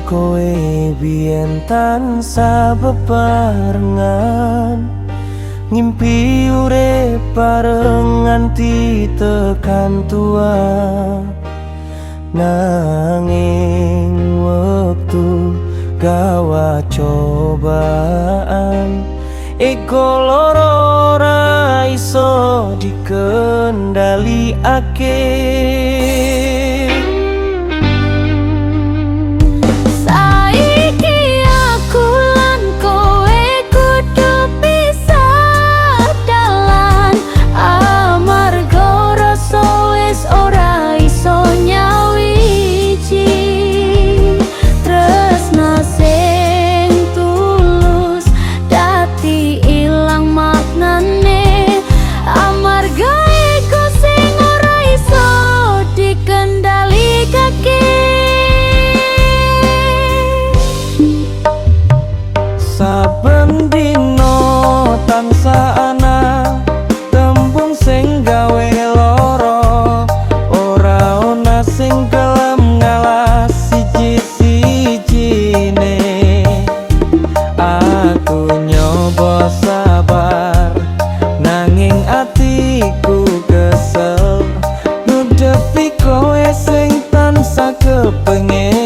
Kowe biyen tansah bebarengan, ngimpi urip bareng nganti tekan tua. Nanging wektu gawa cobaan, ego loro ora iso dikendaliake. Saben dino tansah ana tembung sing gawe loro, ora ana sing gelem ngalah siji-sijine. Aku nyoba sabar nanging atiku kesel, nudepi kowe sing tansah kepengin.